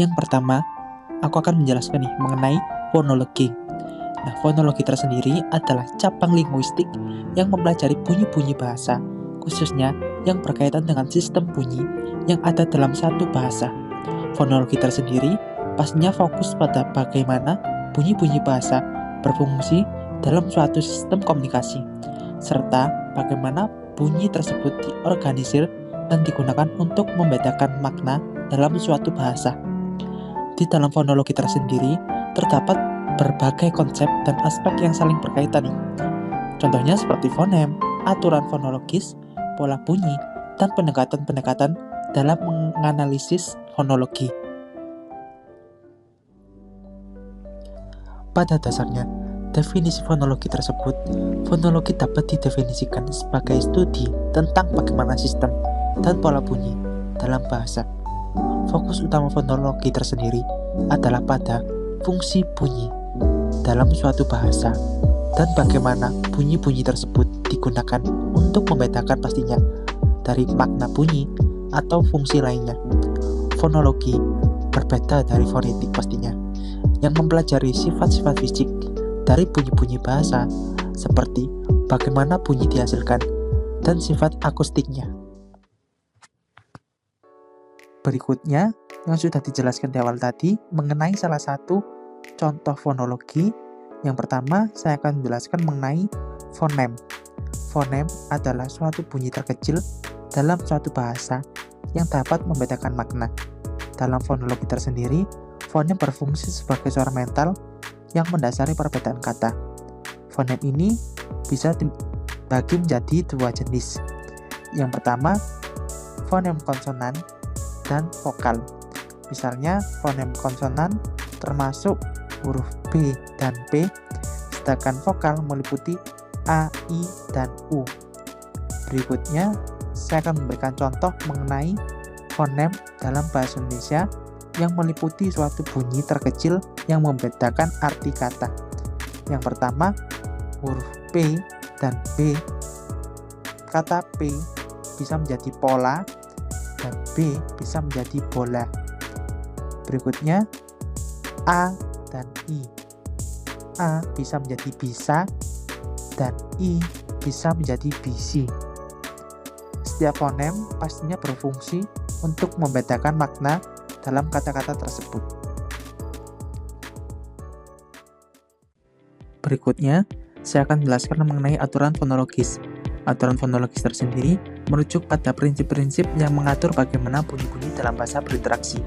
Yang pertama, aku akan menjelaskan nih mengenai fonologi. Nah, fonologi tersendiri adalah cabang linguistik yang mempelajari bunyi-bunyi bahasa, khususnya yang berkaitan dengan sistem bunyi yang ada dalam satu bahasa. Fonologi tersendiri pastinya fokus pada bagaimana bunyi-bunyi bahasa berfungsi dalam suatu sistem komunikasi, serta bagaimana bunyi tersebut diorganisir dan digunakan untuk membedakan makna dalam suatu bahasa. Di dalam fonologi tersendiri, terdapat berbagai konsep dan aspek yang saling berkaitan nih. Contohnya seperti fonem, aturan fonologis, pola bunyi, dan pendekatan-pendekatan dalam menganalisis fonologi. Pada dasarnya, definisi fonologi tersebut, fonologi dapat didefinisikan sebagai studi tentang bagaimana sistem dan pola bunyi dalam bahasa. Fokus utama fonologi tersendiri adalah pada fungsi bunyi dalam suatu bahasa dan bagaimana bunyi-bunyi tersebut digunakan untuk membedakan pastinya dari makna bunyi atau fungsi lainnya. Fonologi berbeda dari fonetik pastinya, yang mempelajari sifat-sifat fisik dari bunyi-bunyi bahasa seperti bagaimana bunyi dihasilkan dan sifat akustiknya. Berikutnya, yang sudah dijelaskan di awal tadi mengenai salah satu contoh fonologi. Yang pertama, saya akan menjelaskan mengenai fonem. Fonem adalah suatu bunyi terkecil dalam suatu bahasa yang dapat membedakan makna. Dalam fonologi tersendiri, fonem berfungsi sebagai suara mental yang mendasari perbedaan kata. Fonem ini bisa dibagi menjadi dua jenis. Yang pertama, fonem konsonan dan vokal. Misalnya, fonem konsonan termasuk huruf B dan P, sedangkan vokal meliputi A, I, dan U. Berikutnya, saya akan memberikan contoh mengenai fonem dalam bahasa Indonesia yang meliputi suatu bunyi terkecil yang membedakan arti kata. Yang pertama, huruf P dan B. Kata P bisa menjadi pola dan B bisa menjadi bola. Berikutnya, A dan I. A bisa menjadi bisa dan I bisa menjadi bisi. Setiap fonem pastinya berfungsi untuk membedakan makna dalam kata-kata tersebut. Berikutnya, saya akan menjelaskan mengenai aturan fonologis. Aturan fonologis tersendiri merujuk pada prinsip-prinsip yang mengatur bagaimana bunyi-bunyi dalam bahasa berinteraksi.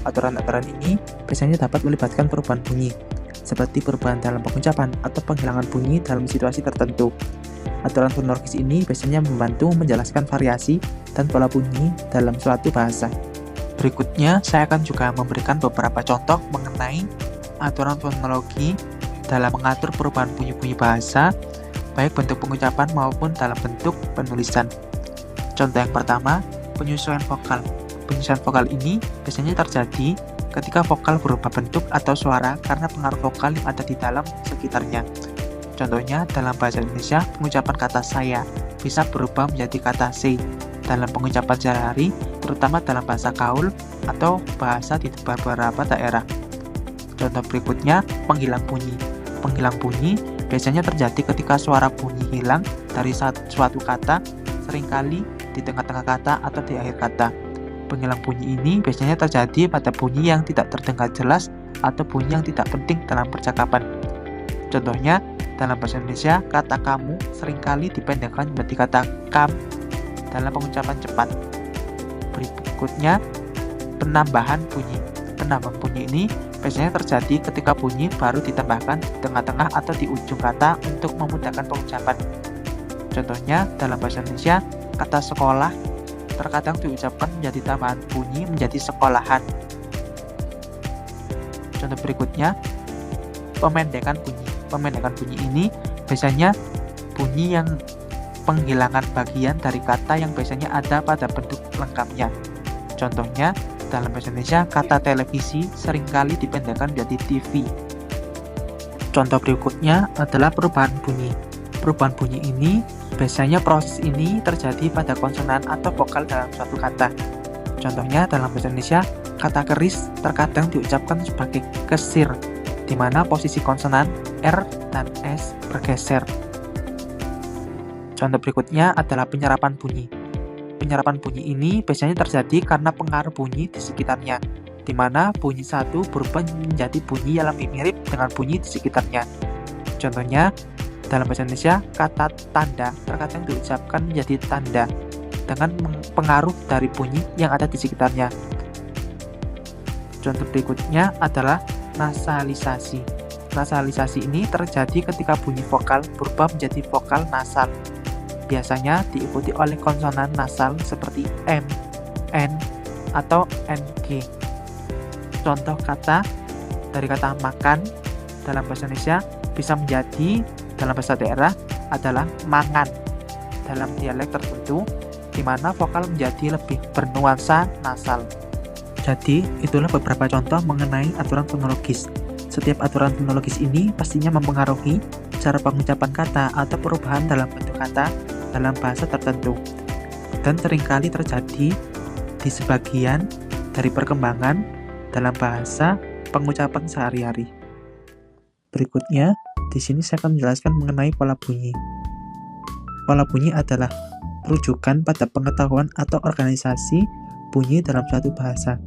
Aturan-aturan ini biasanya dapat melibatkan perubahan bunyi, seperti perubahan dalam pengucapan atau penghilangan bunyi dalam situasi tertentu. Aturan fonologis ini biasanya membantu menjelaskan variasi dan pola bunyi dalam suatu bahasa. Berikutnya, saya akan juga memberikan beberapa contoh mengenai aturan fonologi dalam mengatur perubahan bunyi-bunyi bahasa, baik bentuk pengucapan maupun dalam bentuk penulisan. Contoh yang pertama, penyesuaian vokal. Penyesuaian vokal ini biasanya terjadi ketika vokal berubah bentuk atau suara karena pengaruh vokal yang ada di dalam sekitarnya. Contohnya, dalam bahasa Indonesia, pengucapan kata saya bisa berubah menjadi kata se dalam pengucapan sehari-hari, terutama dalam bahasa gaul atau bahasa di beberapa daerah. Contoh berikutnya, penghilang bunyi. Penghilang bunyi biasanya terjadi ketika suara bunyi hilang dari suatu kata, seringkali di tengah-tengah kata atau di akhir kata. Penghilang bunyi ini biasanya terjadi pada bunyi yang tidak terdengar jelas atau bunyi yang tidak penting dalam percakapan. Contohnya, dalam bahasa Indonesia, kata kamu seringkali dipendekkan menjadi kata kam dalam pengucapan cepat. Berikutnya, penambahan bunyi. Penambahan bunyi ini biasanya terjadi ketika bunyi baru ditambahkan di tengah-tengah atau di ujung kata untuk memudahkan pengucapan. Contohnya, dalam bahasa Indonesia, kata sekolah terkadang diucapkan menjadi tambahan bunyi menjadi sekolahan. Contoh berikutnya, pemendekan bunyi. Pemendekan bunyi ini biasanya bunyi yang penghilangan bagian dari kata yang biasanya ada pada bentuk lengkapnya. Contohnya, dalam bahasa Indonesia, kata televisi seringkali dipendekkan menjadi TV. Contoh berikutnya adalah perubahan bunyi. Perubahan bunyi ini, biasanya proses ini terjadi pada konsonan atau vokal dalam suatu kata. Contohnya, dalam bahasa Indonesia, kata keris terkadang diucapkan sebagai kesir, di mana posisi konsonan R dan S bergeser. Contoh berikutnya adalah penyerapan bunyi. Penyerapan bunyi ini biasanya terjadi karena pengaruh bunyi di sekitarnya, di mana bunyi satu berubah menjadi bunyi yang lebih mirip dengan bunyi di sekitarnya. Contohnya, dalam bahasa Indonesia, kata tanda terkadang diucapkan menjadi tanda dengan pengaruh dari bunyi yang ada di sekitarnya. Contoh berikutnya adalah nasalisasi. Nasalisasi ini terjadi ketika bunyi vokal berubah menjadi vokal nasal. Biasanya diikuti oleh konsonan nasal seperti M, N, atau NG. Contoh kata dari kata makan dalam bahasa Indonesia bisa menjadi dalam bahasa daerah adalah mangan dalam dialek tertentu, di mana vokal menjadi lebih bernuansa nasal. Jadi, itulah beberapa contoh mengenai aturan fonologis. Setiap aturan fonologis ini pastinya mempengaruhi cara pengucapan kata atau perubahan dalam bentuk kata dalam bahasa tertentu, dan seringkali terjadi di sebagian dari perkembangan dalam bahasa pengucapan sehari-hari. Berikutnya, di sini saya akan menjelaskan mengenai pola bunyi. Pola bunyi adalah rujukan pada pengetahuan atau organisasi bunyi dalam suatu bahasa.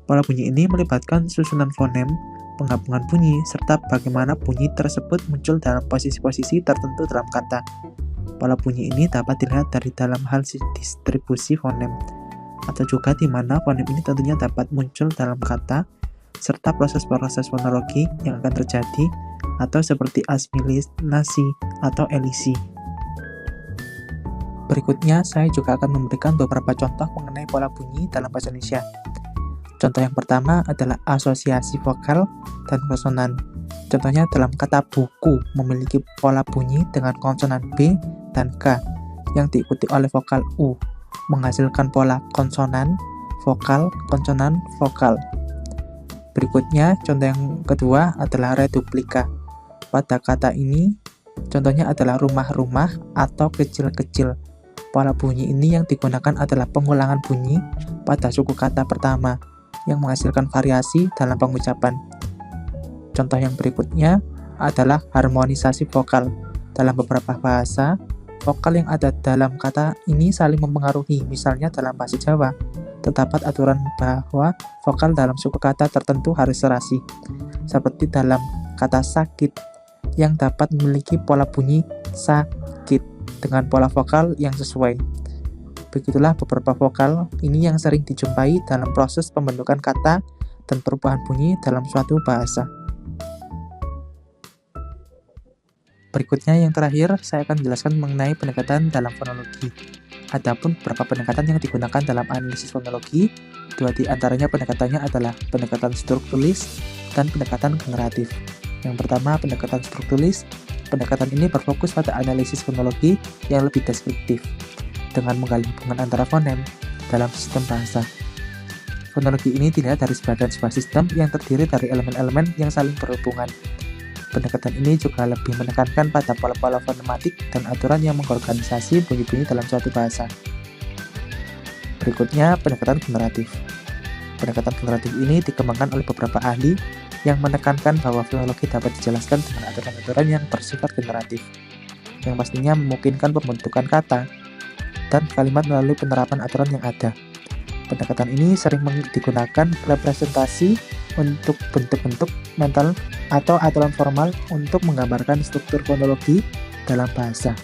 Pola bunyi ini melibatkan susunan fonem, penggabungan bunyi, serta bagaimana bunyi tersebut muncul dalam posisi-posisi tertentu dalam kata. Pola bunyi ini dapat dilihat dari dalam hal distribusi fonem, atau juga di mana fonem ini tentunya dapat muncul dalam kata, serta proses-proses fonologi yang akan terjadi, atau seperti asimilasi atau elisi. Berikutnya, saya juga akan memberikan beberapa contoh mengenai pola bunyi dalam bahasa Indonesia. Contoh yang pertama adalah asosiasi vokal dan konsonan. Contohnya dalam kata buku memiliki pola bunyi dengan konsonan B dan K yang diikuti oleh vokal U, menghasilkan pola konsonan, vokal, konsonan, vokal. Berikutnya, contoh yang kedua adalah reduplika. Pada kata ini, contohnya adalah rumah-rumah atau kecil-kecil. Pola bunyi ini yang digunakan adalah pengulangan bunyi pada suku kata pertama, yang menghasilkan variasi dalam pengucapan. Contoh yang berikutnya adalah harmonisasi vokal. Dalam beberapa bahasa, vokal yang ada dalam kata ini saling mempengaruhi. Misalnya dalam bahasa Jawa, terdapat aturan bahwa vokal dalam suku kata tertentu harus serasi, seperti dalam kata sakit yang dapat memiliki pola bunyi sakit dengan pola vokal yang sesuai. Begitulah beberapa vokal ini yang sering dijumpai dalam proses pembentukan kata dan perubahan bunyi dalam suatu bahasa. Berikutnya yang terakhir, saya akan menjelaskan mengenai pendekatan dalam fonologi. Adapun beberapa pendekatan yang digunakan dalam analisis fonologi, dua di antaranya pendekatannya adalah pendekatan strukturis dan pendekatan generatif. Yang pertama, pendekatan strukturis. Pendekatan ini berfokus pada analisis fonologi yang lebih deskriptif, dengan menggali hubungan antara fonem dalam sistem bahasa. Fonologi ini dilihat dari sebagian sebuah sistem yang terdiri dari elemen-elemen yang saling berhubungan. Pendekatan ini juga lebih menekankan pada pola-pola fonematik dan aturan yang mengorganisasi bunyi-bunyi dalam suatu bahasa. Berikutnya, pendekatan generatif. Pendekatan generatif ini dikembangkan oleh beberapa ahli yang menekankan bahwa fonologi dapat dijelaskan dengan aturan-aturan yang bersifat generatif, yang pastinya memungkinkan pembentukan kata dan kalimat melalui penerapan aturan yang ada. Pendekatan ini sering digunakan representasi untuk bentuk-bentuk mental atau aturan formal untuk menggambarkan struktur fonologi dalam bahasa.